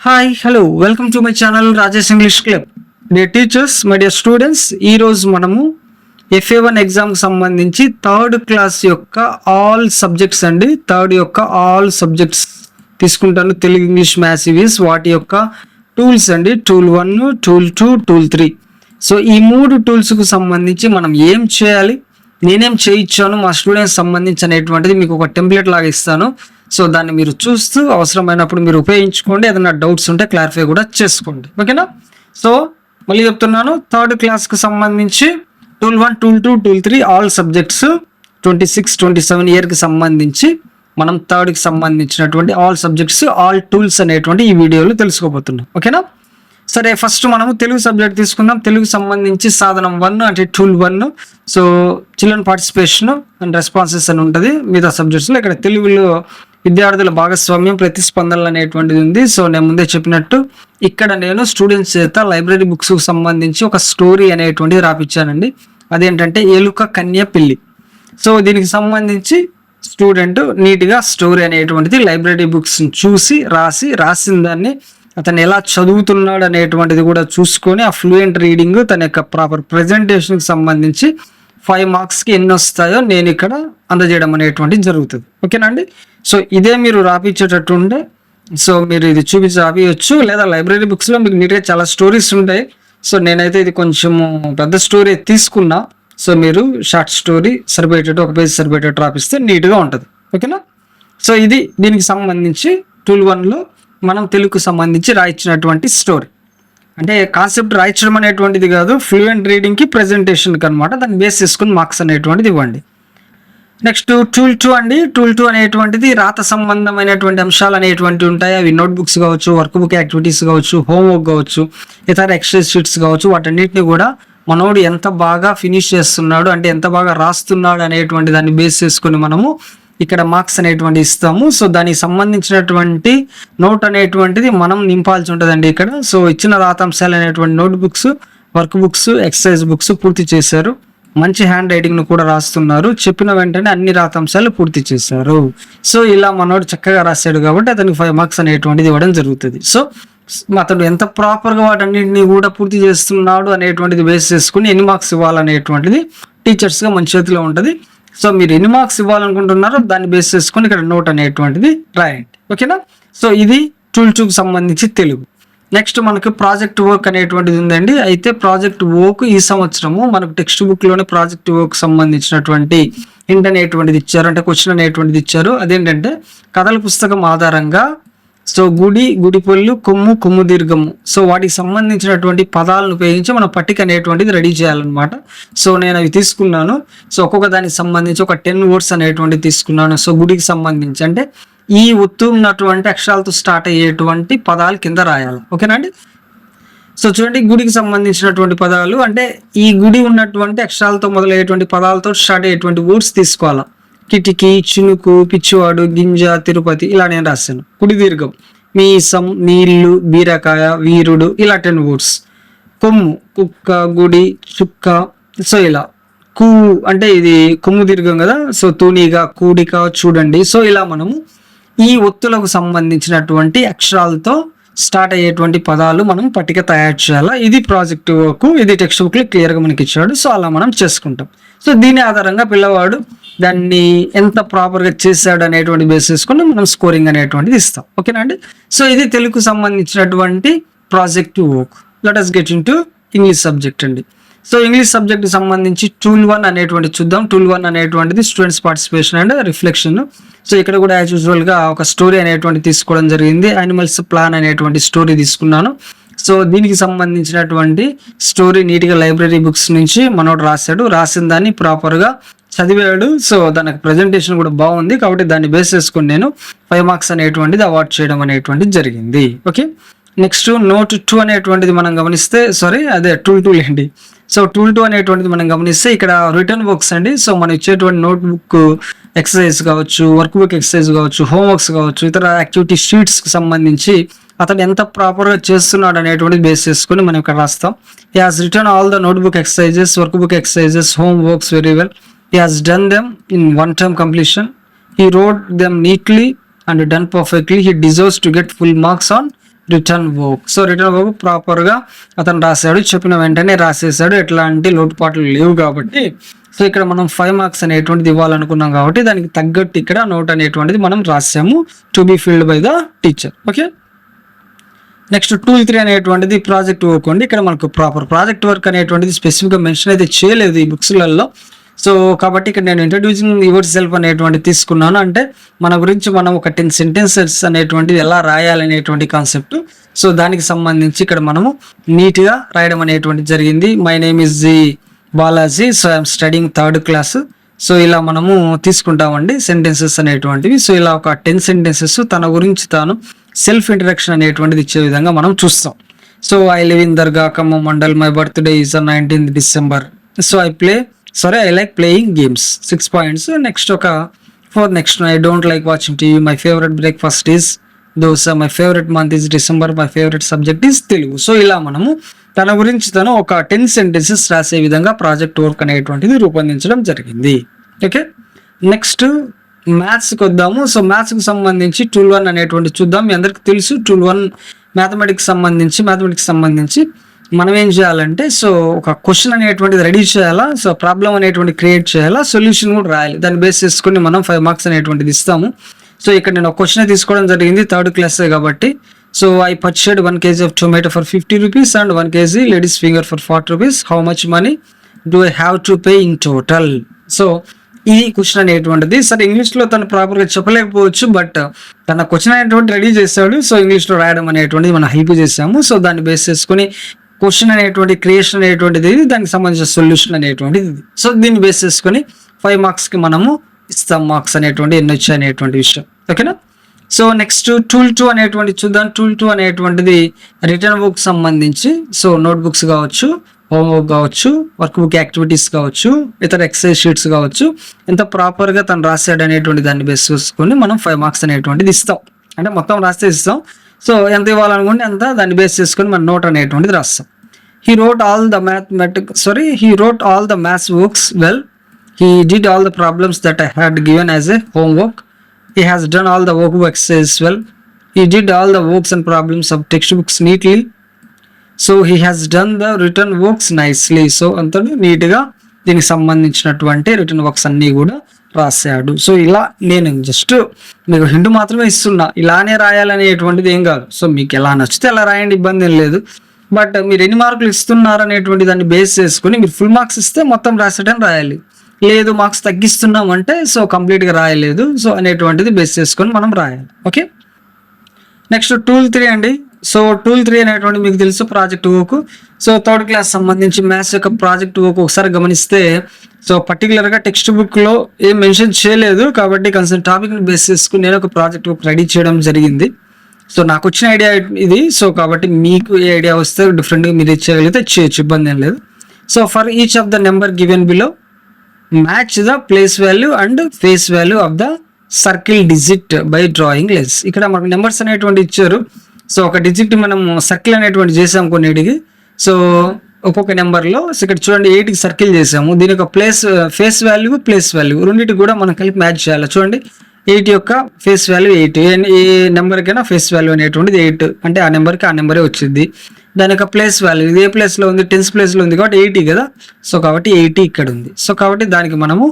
Hi hello welcome to my channel Rajesh English club. Dear teachers, my dear students, ఈరోజు మనము FA1 ఎగ్జామ్కి సంబంధించి third class యొక్క all subjects అండి. థర్డ్ యొక్క ఆల్ సబ్జెక్ట్స్ తీసుకుంటాను. తెలుగు, ఇంగ్లీష్, మ్యాథ్స్, ఇవిస్ వాటి యొక్క టూల్స్ అండి. Tool 1, tool 2, tool 3. సో ఈ 3 టూల్స్కు సంబంధించి మనం ఏం చేయాలి, నేనేం చేయించాను మా స్టూడెంట్స్ సంబంధించి అనేటువంటిది మీకు ఒక టెంప్లెట్ లాగా ఇస్తాను. సో దాన్ని మీరు చూస్తూ అవసరమైనప్పుడు మీరు ఉపయోగించుకోండి. ఏదైనా డౌట్స్ ఉంటే క్లారిఫై కూడా చేసుకోండి, ఓకేనా? సో మళ్ళీ చెప్తున్నాను, థర్డ్ క్లాస్కి సంబంధించి tool 1, tool 2, tool 3 all subjects 26-27 ఇయర్కి సంబంధించి మనం థర్డ్కి సంబంధించినటువంటి ఆల్ సబ్జెక్ట్స్ ఆల్ టూల్స్ అనేటువంటి ఈ వీడియోలో తెలుసుకోబోతున్నాం, ఓకేనా? సరే, ఫస్ట్ మనము తెలుగు సబ్జెక్ట్ తీసుకుందాం. తెలుగు సంబంధించి సాధనం 1 అంటే tool 1. So children participation and responses అని ఉంటుంది మిగతా సబ్జెక్ట్స్లో. ఇక్కడ తెలుగులో విద్యార్థుల భాగస్వామ్యం, ప్రతిస్పందనలు అనేటువంటిది ఉంది. సో నేను ముందే చెప్పినట్టు ఇక్కడ నేను స్టూడెంట్స్ చేత లైబ్రరీ బుక్స్కి సంబంధించి ఒక స్టోరీ అనేటువంటిది రాపిచ్చానండి. అదేంటంటే ఎలుక కన్య పిల్లి. సో దీనికి సంబంధించి స్టూడెంట్ నీట్గా స్టోరీ అనేటువంటిది లైబ్రరీ బుక్స్ని చూసి రాసిన దాన్ని అతను ఎలా చదువుతున్నాడు అనేటువంటిది కూడా చూసుకొని ఆ ఫ్లూయెంట్ రీడింగ్, తన యొక్క ప్రాపర్ ప్రజెంటేషన్కి సంబంధించి 5 మార్క్స్కి ఎన్ని వస్తాయో నేను ఇక్కడ అందజేయడం అనేటువంటిది జరుగుతుంది, ఓకేనా అండి? సో ఇదే మీరు రాపించేటట్టు ఉంటే సో మీరు ఇది చూపించి రాపియచ్చు, లేదా లైబ్రరీ బుక్స్లో మీకు నీట్గా చాలా స్టోరీస్ ఉంటాయి. సో నేనైతే ఇది కొంచెము పెద్ద స్టోరీ తీసుకున్నా. సో మీరు షార్ట్ స్టోరీ సరిపోయేటట్టు, ఒక పేజ్ సరిపోయేటట్టు రాపిస్తే నీట్గా ఉంటుంది, ఓకేనా? సో ఇది దీనికి సంబంధించి టూల్ 1లో మనం తెలుగుకు సంబంధించి రాయించినటువంటి స్టోరీ. అంటే కాన్సెప్ట్ రాయించడం అనేటువంటిది కాదు, ఫ్లూయెంట్ రీడింగ్కి, ప్రజెంటేషన్కి అనమాట. దాన్ని బేస్ చేసుకుని మార్క్స్ అనేటువంటిది ఇవ్వండి. నెక్స్ట్ టూల్ 2 అండి. టూల్ 2 అనేటువంటిది రాత సంబంధమైనటువంటి అంశాలు అనేటువంటివి ఉంటాయి. అవి నోట్బుక్స్ కావచ్చు, వర్క్ బుక్ యాక్టివిటీస్ కావచ్చు, హోంవర్క్ కావచ్చు, ఇతర ఎక్సర్సైజ్ షీట్స్ కావచ్చు. వాటన్నిటిని కూడా మనోడు ఎంత బాగా ఫినిష్ చేస్తున్నాడు, అంటే ఎంత బాగా రాస్తున్నాడు అనేటువంటి దాన్ని బేస్ చేసుకుని మనము ఇక్కడ మార్క్స్ అనేటువంటి ఇస్తాము. సో దానికి సంబంధించినటువంటి నోట్ అనేటువంటిది మనం నింపాల్సి ఉంటుందండి ఇక్కడ. సో ఇచ్చిన రాతాంశాలు అనేటువంటి note books, work books, exercise books పూర్తి చేశారు. మంచి హ్యాండ్ రైటింగ్ను కూడా రాస్తున్నారు. చెప్పిన వెంటనే అన్ని రాతాంశాలు పూర్తి చేశారు. సో ఇలా మనోడు చక్కగా రాశాడు కాబట్టి అతనికి 5 మార్క్స్ అనేటువంటిది ఇవ్వడం జరుగుతుంది. సో అతడు ఎంత ప్రాపర్గా వాటన్నింటినీ కూడా పూర్తి చేస్తున్నాడు అనేటువంటిది బేస్ చేసుకుని ఎన్ని మార్క్స్ ఇవ్వాలనేటువంటిది టీచర్స్గా మన చేతిలో ఉంటుంది. సో మీరు ఎన్ని మార్క్స్ ఇవ్వాలనుకుంటున్నారో దాన్ని బేస్ చేసుకొని ఇక్కడ నోట్ అనేటువంటిది రాయండి, ఓకేనా? సో ఇది టూల్ 2కి సంబంధించి తెలుగు. నెక్స్ట్ మనకు ప్రాజెక్ట్ వర్క్ అనేటువంటిది ఉందండి. అయితే ప్రాజెక్ట్ వర్క్ ఈ సంవత్సరము మనకు టెక్స్ట్ బుక్లోనే ప్రాజెక్ట్ వర్క్ సంబంధించినటువంటి హింట్ అనేటువంటిది ఇచ్చారు, అంటే క్వశ్చన్ అనేటువంటిది ఇచ్చారు. అదేంటంటే కథల పుస్తకం ఆధారంగా సో గుడిపొల్లు, కొమ్ము దీర్ఘము, సో వాటికి సంబంధించినటువంటి పదాలను ఉపయోగించి మనం పట్టిక అనేటువంటిది రెడీ చేయాలన్నమాట. సో నేను అవి తీసుకున్నాను. సో ఒక్కొక్క దానికి సంబంధించి ఒక 10 వర్డ్స్ అనేటువంటిది తీసుకున్నాను. సో గుడికి సంబంధించి అంటే ఈ ఒత్తు ఉన్నటువంటి అక్షరాలతో స్టార్ట్ అయ్యేటువంటి పదాలు కింద రాయాలి, ఓకేనా అండి? సో చూడండి, గుడికి సంబంధించినటువంటి పదాలు అంటే ఈ గుడి ఉన్నటువంటి అక్షరాలతో మొదలయ్యేటువంటి పదాలతో స్టార్ట్ అయ్యేటువంటి వర్డ్స్ తీసుకోవాలి. కిటికీ, చినుకు, పిచ్చివాడు, గింజ, తిరుపతి, ఇలా నేను రాశాను. కుడి దీర్ఘం మీసం, నీళ్లు, బీరకాయ, వీరుడు, ఇలా 10 వర్డ్స్. కొమ్ము, కుక్క, గుడి, చుక్క, సో ఇలా. కూ అంటే ఇది కొమ్ము దీర్ఘం కదా, సో తూనిగా, కూడిక, చూడండి. సో ఇలా మనము ఈ ఒత్తులకు సంబంధించినటువంటి అక్షరాలతో స్టార్ట్ అయ్యేటువంటి పదాలు మనం పట్టిక తయారు చేయాలి. ఇది ప్రాజెక్ట్ వర్క్, ఇది టెక్స్ట్ బుక్లో క్లియర్గా మనకి ఇచ్చాడు. సో అలా మనం చేసుకుంటాం. సో దీని ఆధారంగా పిల్లవాడు దాన్ని ఎంత ప్రాపర్గా చేశాడు అనేటువంటి బేస్ చేసుకుని మనం స్కోరింగ్ అనేటువంటిది ఇస్తాం, ఓకేనా అండి? సో ఇది తెలుగుకు సంబంధించినటువంటి project work. Let us get into English subject అండి. సో ఇంగ్లీష్ సబ్జెక్ట్ సంబంధించి టూల్ 1 అనేటువంటి చూద్దాం. టూల్ 1 అనేటువంటిది students participation and reflection. So ఇక్కడ కూడా యాజ్ యూజువల్గా ఒక స్టోరీ అనేటువంటి తీసుకోవడం జరిగింది. యానిమల్స్ ప్లాన్ అనేటువంటి స్టోరీ తీసుకున్నాను. సో దీనికి సంబంధించినటువంటి స్టోరీ నీట్గా లైబ్రరీ బుక్స్ నుంచి మనోడు రాసిన దాన్ని ప్రాపర్గా చదివాడు. సో దానికి ప్రజెంటేషన్ కూడా బాగుంది కాబట్టి దాన్ని బేస్ చేసుకుని నేను 5 మార్క్స్ అనేటువంటిది అవార్డ్ చేయడం అనేటువంటిది జరిగింది, ఓకే? నెక్స్ట్ నోట్ 2 అనేటువంటిది మనం గమనిస్తే టూల్ 2 అండి. సో టూల్ 2 అనేటువంటిది మనం గమనిస్తే ఇక్కడ రిటర్న్ వర్క్స్ అండి. సో మనం ఇచ్చేటువంటి నోట్బుక్ ఎక్సర్సైజ్ కావచ్చు, వర్క్ బుక్ ఎక్సర్సైజ్ కావచ్చు, హోంవర్క్స్ కావచ్చు, ఇతర యాక్టివిటీ షీట్స్కి సంబంధించి అతను ఎంత ప్రాపర్గా చేస్తున్నాడు అనేటువంటిది బేస్ చేసుకుని మనం ఇక్కడ రాస్తాం. He has written all the notebook exercises, work book exercises, home works very well. He has done them in one term completion. He wrote them neatly and done perfectly. He deserves to get full marks on written work. So written work ప్రాపర్గా అతను రాశాడు, చెప్పిన వెంటనే రాసేసాడు, ఎట్లాంటి లోటుపాట్లు లేవు కాబట్టి so ఇక్కడ మనం 5 మార్క్స్ అనేటువంటిది ఇవ్వాలనుకున్నాం కాబట్టి దానికి తగ్గట్టు ఇక్కడ నోట్ అనేటువంటిది మనం రాసాము, to be filled by the teacher. Okay, next tool 3 అనేటువంటిది ప్రాజెక్ట్ వర్క్ అండి. ఇక్కడ మనకు ప్రాపర్ ప్రాజెక్ట్ వర్క్ అనేటువంటిది స్పెసిఫిక్గా మెన్షన్ అయితే చేయలేదు ఈ బుక్స్లలో. సో కాబట్టి ఇక్కడ నేను ఇంట్రడ్యూసింగ్ యువర్ సెల్ఫ్ అనేటువంటి తీసుకున్నాను, అంటే మన గురించి మనం ఒక 10 సెంటెన్సెస్ అనేటువంటిది ఎలా రాయాలనేటువంటి కాన్సెప్ట్. సో దానికి సంబంధించి ఇక్కడ మనము నీట్గా రాయడం అనేటువంటిది జరిగింది. My name is G Balaji, so I'm studying 3rd class. So ఇలా మనము తీసుకుంటామండి సెంటెన్సెస్ అనేటువంటివి. సో ఇలా ఒక 10 సెంటెన్సెస్ తన గురించి తాను సెల్ఫ్ ఇంట్రడక్షన్ అనేటువంటిది ఇచ్చే విధంగా మనం చూస్తాం. So I live in dargah Khammam mandal, my birthday is 19th December. So I like playing games. 6 points. Next next I don't like watching TV. My favorite breakfast is dosa. My favorite month is December. My favorite subject is Telugu. So ఇలా మనము తన గురించి తను ఒక 10 sentences రాసే విధంగా project work అనేటువంటిది రూపొందించడం జరిగింది. ఓకే, నెక్స్ట్ మ్యాథ్స్కి వద్దాము. సో మ్యాథ్స్కి సంబంధించి టూల్ 1 అనేటువంటి చూద్దాం. మీ అందరికి తెలుసు టూల్ 1 మ్యాథమెటిక్స్ సంబంధించి మనం ఏం చేయాలంటే సో ఒక క్వశ్చన్ అనేటువంటిది రెడీ చేయాలా, సో ప్రాబ్లం అనేటువంటి క్రియేట్ చేయాలా, సొల్యూషన్ కూడా రాయాలి. దాన్ని బేస్ చేసుకుని మనం 5 మార్క్స్ అనేటువంటిది ఇస్తాము. సో ఇక్కడ నేను ఒక క్వశ్చన్ తీసుకోవడం జరిగింది, 3rd క్లాస్ కాబట్టి. So I purchased 1 kg of tomato for 50 rupees and 1 kg ladies finger for 40 rupees. How much money do I have to pay in total? So ఈ క్వశ్చన్ అనేటువంటిది సరే ఇంగ్లీష్లో తను ప్రాపర్గా చెప్పలేకపోవచ్చు, బట్ తన క్వశ్చన్ అనేటువంటి రెడీ చేశాడు. సో ఇంగ్లీష్లో రాయడం అనేటువంటిది మనం హెల్ప్ చేసాము. సో దాన్ని బేస్ చేసుకుని క్వశ్చన్ అనేటువంటి క్రియేషన్ అనేటువంటిది, దానికి సంబంధించిన సొల్యూషన్ అనేటువంటిది. సో దీన్ని బేస్ చేసుకుని 5 మార్క్స్కి మనము ఇస్తాం మార్క్స్ అనేటువంటి ఎన్ని వచ్చాయి అనేటువంటి విషయం. ఓకేనా, సో నెక్స్ట్ టూల్ 2 అనేటువంటి చూద్దాం. టూల్ 2 అనేటువంటిది రిటర్న్ వర్క్ సంబంధించి, సో నోట్ బుక్స్ కావచ్చు, హోంవర్క్ కావచ్చు, వర్క్ బుక్ యాక్టివిటీస్ కావచ్చు, ఇతర ఎక్సర్సైజ్ షీట్స్ కావచ్చు, ఎంత ప్రాపర్గా తను రాశాడు అనేటువంటి దాన్ని బేస్ చేసుకుని మనం 5 మార్క్స్ అనేటువంటిది ఇస్తాం. అంటే మొత్తం రాస్తే ఇస్తాం. సో ఎంత ఇవ్వాలనుకుంటే అంత దాన్ని బేస్ చేసుకొని మన నోట్ అనేటువంటిది రాస్తాం. He wrote all the maths works well. He did all the problems that I had given as a homework. He has done all the workbook exercises well. He did all the works and problems of textbooks neatly. So he has done the written works nicely. So అంతటి నీట్గా దీనికి సంబంధించినటువంటి return works అన్నీ కూడా రాశాడు. So ఇలా నేను just మీకు హింట్ మాత్రమే ఇస్తున్నా, ఇలానే రాయాలనేటువంటిది ఏం కాదు. సో మీకు ఎలా నచ్చితే అలా రాయండి, ఇబ్బంది ఏం లేదు. బట్ మీరు ఎన్ని మార్కులు ఇస్తున్నారు అనేటువంటి దాన్ని బేస్ చేసుకుని మీరు ఫుల్ మార్క్స్ ఇస్తే మొత్తం రాసేటని రాయాలి, లేదు మార్క్స్ తగ్గిస్తున్నాం అంటే సో కంప్లీట్గా రాయలేదు సో అనేటువంటిది బేస్ చేసుకొని మనం రాయాలి. ఓకే, నెక్స్ట్ టూల్ 3 అండి. సో టూల్ 3 అనేటువంటి మీకు తెలుసు project work. So 3rd class సంబంధించి మ్యాథ్స్ యొక్క ప్రాజెక్ట్ వర్క్ ఒకసారి గమనిస్తే సో పర్టికులర్గా టెక్స్ట్ బుక్లో ఏం మెన్షన్ చేయలేదు కాబట్టి కన్సర్న్ టాపిక్ని బేస్ చేసుకుని నేను ఒక ప్రాజెక్ట్ వర్క్ రెడీ చేయడం జరిగింది. సో నాకు వచ్చిన ఐడియా ఇది. సో కాబట్టి మీకు ఏ ఐడియా వస్తే డిఫరెంట్గా మీరు ఇచ్చేయగలిగితే చేయొచ్చు, ఇబ్బంది ఏం లేదు. So for each of the number given below match the place value and face value of the circle digit by drawing lens. ఇక్కడ మనకు నెంబర్స్ అనేటువంటి ఇచ్చారు. సో ఒక డిజిట్ మనం సర్కిల్ అనేటువంటి చేసాం కొన్నిటికి. సో ఒక్కొక్క నెంబర్లో ఇక్కడ చూడండి 8కి సర్కిల్ చేసాము. దీని యొక్క ఫేస్ వాల్యూ ప్లేస్ వాల్యూ రెండింటికి కూడా మనం కలిపి మ్యాచ్ చేయాలి. చూడండి 8 యొక్క ఫేస్ వాల్యూ 8, ఏ నెంబర్కైనా ఫేస్ వాల్యూ అనేటువంటిది 8 అంటే ఆ నెంబర్కి ఆ నెంబరే వచ్చింది. దాని యొక్క ప్లేస్ వాల్యూ ఇది ఏ ప్లేస్లో ఉంది, 10th ప్లేస్లో ఉంది కాబట్టి 80 కదా. సో కాబట్టి 80 ఇక్కడ ఉంది. సో కాబట్టి దానికి మనము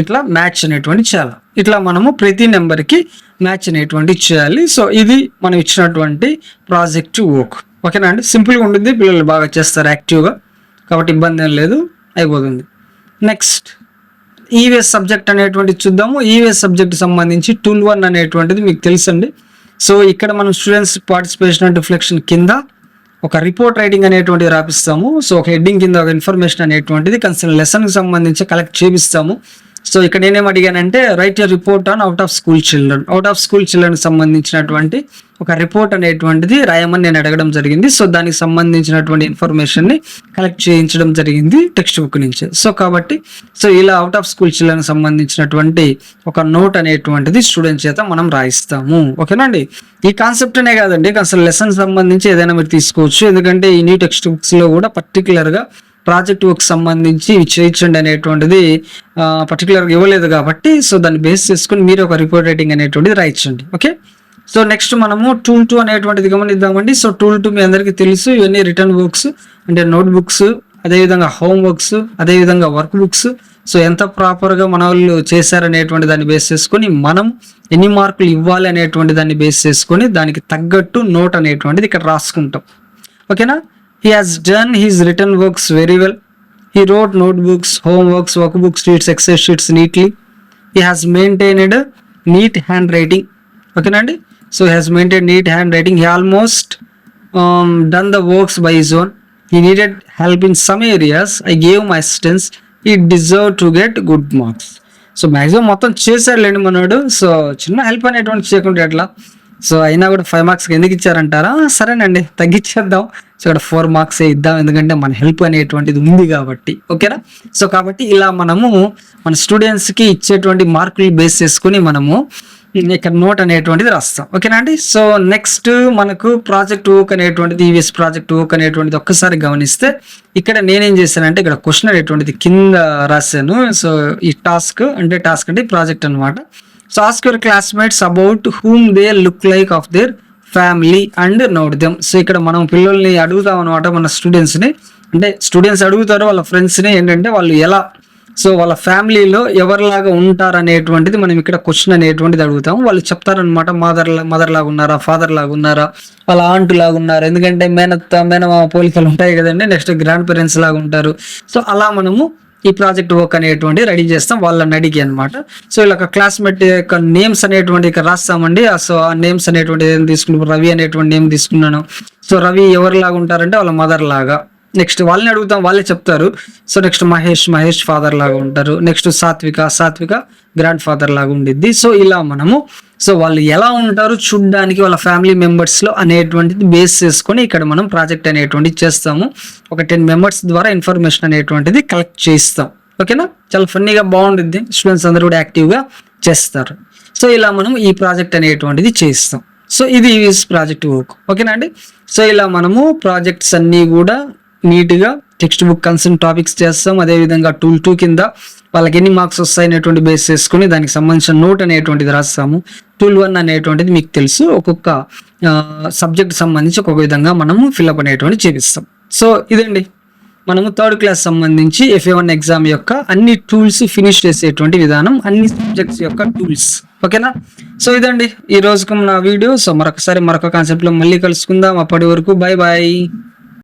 ఇట్లా మ్యాచ్ అనేటువంటి చేయాలి. ఇట్లా మనము ప్రతి నెంబర్కి మ్యాచ్ అనేటువంటి చేయాలి. సో ఇది మనం ఇచ్చినటువంటి ప్రాజెక్ట్ వర్క్. ఓకేనా అండి, సింపుల్గా ఉంటుంది, పిల్లలు బాగా చేస్తారు యాక్టివ్గా, కాబట్టి ఇబ్బంది ఏం లేదు, అయిపోతుంది. నెక్స్ట్ ఈవీఎస్ సబ్జెక్ట్ అనేటువంటి చూద్దాము. ఈవీఎస్ సబ్జెక్ట్ సంబంధించి టూల్ 1 అనేటువంటిది మీకు తెలుసండి. సో ఇక్కడ మనం స్టూడెంట్స్ పార్టిసిపేషన్ అండ్ రిఫ్లెక్షన్ కింద ఒక రిపోర్ట్ రైటింగ్ అనేటువంటిది రాపిస్తాము. సో ఒక హెడ్డింగ్ కింద ఒక ఇన్ఫర్మేషన్ అనేటువంటిది కన్సర్న్ లెసన్కి సంబంధించి కలెక్ట్ చేపిస్తాము. సో ఇక్కడ నేనేం అడిగానంటే write your report on out of school చిల్డ్రన్కి సంబంధించినటువంటి ఒక రిపోర్ట్ అనేటువంటిది రాయమని నేను అడగడం జరిగింది. సో దానికి సంబంధించినటువంటి ఇన్ఫర్మేషన్ని కలెక్ట్ చేయించడం జరిగింది టెక్స్ట్ బుక్ నుంచి. సో కాబట్టి సో ఇలా అవుట్ ఆఫ్ స్కూల్ చిల్డ్రన్కి సంబంధించినటువంటి ఒక నోట్ అనేటువంటిది స్టూడెంట్ చేత మనం రాయిస్తాము. ఓకేనండి, ఈ కాన్సెప్ట్ అనే కాదండి, అసలు లెసన్ సంబంధించి ఏదైనా మీరు తీసుకోవచ్చు. ఎందుకంటే ఈ న్యూ టెక్స్ట్ బుక్స్లో కూడా పర్టికులర్గా ప్రాజెక్ట్ వర్క్ సంబంధించి చేయించండి అనేటువంటిది పర్టికులర్గా ఇవ్వలేదు కాబట్టి సో దాన్ని బేస్ చేసుకుని మీరు ఒక రిపోర్ట్ రైటింగ్ అనేటువంటిది రాయించండి. ఓకే, సో నెక్స్ట్ మనము టూల్ 2 అనేటువంటిది గమనిద్దామండి. సో టూల్ 2 మీ అందరికీ తెలుసు, ఇవన్నీ రిటర్న్ వర్క్స్ అంటే నోట్ బుక్స్, అదేవిధంగా హోమ్ వర్క్స్, అదేవిధంగా వర్క్ బుక్స్. సో ఎంత ప్రాపర్గా మన వాళ్ళు చేశారనేటువంటి దాన్ని బేస్ చేసుకొని మనం ఎన్ని మార్కులు ఇవ్వాలి అనేటువంటి దాన్ని బేస్ చేసుకొని దానికి తగ్గట్టు నోట్ అనేటువంటిది ఇక్కడ రాసుకుంటాం. ఓకేనా? He has done his return works very well. He wrote note books, home works, work books, sheets, exercise sheets neatly. He has maintained neat hand writing. ఓకేనా అండి? So he has maintain neat hand writing. He almost done the works by his own. He needed help in some areas. I gave my assistance. He deserved to get good marks. So maximum మొత్తం చేశారులేండి మనోడు. So చిన్న help అనేటువంటి చేయకుండా ఎట్లా? So అయినా కూడా 5 మార్క్స్కి ఎందుకు ఇచ్చారంటారా? సరేనండి, తగ్గించేద్దాం. సో ఇక్కడ 4 మార్క్సే ఇద్దాం, ఎందుకంటే మన హెల్ప్ అనేటువంటిది ఉంది కాబట్టి. ఓకేనా? సో కాబట్టి ఇలా మనము మన స్టూడెంట్స్కి ఇచ్చేటువంటి మార్కులు బేస్ చేసుకుని మనము ఇక్కడ నోట్ అనేటువంటిది రాస్తాం. ఓకేనా అండి? సో నెక్స్ట్ మనకు ప్రాజెక్ట్ వర్క్ అనేటువంటిది, ఈవీఎస్ ప్రాజెక్ట్ వర్క్ అనేటువంటిది ఒక్కసారి గమనిస్తే ఇక్కడ నేనేం చేశానంటే ఇక్కడ క్వశ్చన్ అనేటువంటిది కింద రాశాను. సో ఈ టాస్క్ అంటే ప్రాజెక్ట్ అనమాట. So ask your classmates about whom they look like of their family and note them. So ఇక్కడ మనం పిల్లల్ని అడుగుతాం అనమాట, మన స్టూడెంట్స్ని. అంటే స్టూడెంట్స్ అడుగుతారు వాళ్ళ ఫ్రెండ్స్ని ఏంటంటే వాళ్ళు ఎలా, సో వాళ్ళ ఫ్యామిలీలో ఎవరిలాగా ఉంటారు అనేటువంటిది మనం ఇక్కడ క్వశ్చన్ అనేటువంటిది అడుగుతాము. వాళ్ళు చెప్తారనమాట, మదర్ లాగా ఉన్నారా, ఫాదర్ లాగా ఉన్నారా, వాళ్ళ ఆంట్ లాగా ఉన్నారా, ఎందుకంటే మేనమామ పోలికలు ఉంటాయి కదండి. నెక్స్ట్ గ్రాండ్ పేరెంట్స్ లాగా ఉంటారు. సో అలా మనము ఈ ప్రాజెక్ట్ వర్క్ అనేటువంటి రెడీ చేస్తాం వాళ్ళని అడిగి అనమాట. సో ఇలా క్లాస్మేట్ యొక్క నేమ్స్ అనేటువంటి ఇక్కడ రాస్తామండి. సో ఆ నేమ్స్ అనేటువంటి ఏం తీసుకున్నాను, రవి అనేటువంటి నేమ్ తీసుకున్నాను. సో రవి ఎవరిలాగా ఉంటారంటే వాళ్ళ మదర్ లాగా. నెక్స్ట్ వాళ్ళని అడుగుతాం, వాళ్ళే చెప్తారు. సో నెక్స్ట్ మహేష్ ఫాదర్ లాగా ఉంటారు. నెక్స్ట్ సాత్విక గ్రాండ్ ఫాదర్ లాగా ఉండిద్ది. సో ఇలా మనము సో వాళ్ళు ఎలా ఉంటారు చూడ్డానికి వాళ్ళ ఫ్యామిలీ మెంబర్స్లో అనేటువంటిది బేస్ చేసుకొని ఇక్కడ మనం ప్రాజెక్ట్ అనేటువంటిది చేస్తాము. ఒక 10 మెంబర్స్ ద్వారా ఇన్ఫర్మేషన్ అనేటువంటిది కలెక్ట్ చేస్తాం. ఓకేనా? చాలా ఫన్నీగా బాగుంటుంది, స్టూడెంట్స్ అందరూ కూడా యాక్టివ్గా చేస్తారు. సో ఇలా మనం ఈ ప్రాజెక్ట్ అనేటువంటిది చేస్తాం. సో ఇది ప్రాజెక్ట్ వర్క్. ఓకేనా అండి? సో ఇలా మనము ప్రాజెక్ట్స్ అన్నీ కూడా నీట్గా టెక్స్ట్ బుక్ కన్సర్న్ టాపిక్స్ చేస్తాం. అదేవిధంగా టూల్ 2 కింద వాళ్ళకి ఎన్ని మార్క్స్ వస్తాయి అనేటువంటి బేస్ చేసుకుని దానికి సంబంధించిన నోట్ అనేటువంటిది రాస్తాము. టూల్ 1 అనేటువంటిది మీకు తెలుసు, ఒక్కొక్క సబ్జెక్ట్ సంబంధించి ఒక్కొక్క విధంగా మనము ఫిల్అప్ అనేటువంటి చేపిస్తాం. సో ఇదండి మనము 3rd క్లాస్ సంబంధించి FA1 ఎగ్జామ్ యొక్క అన్ని టూల్స్ ఫినిష్ చేసేటువంటి విధానం, అన్ని సబ్జెక్ట్స్ యొక్క టూల్స్. ఓకేనా? సో ఇదండి ఈ రోజుకు నా వీడియో. సో మరొక కాన్సెప్ట్లో మళ్ళీ కలుసుకుందాం. అప్పటి వరకు బాయ్.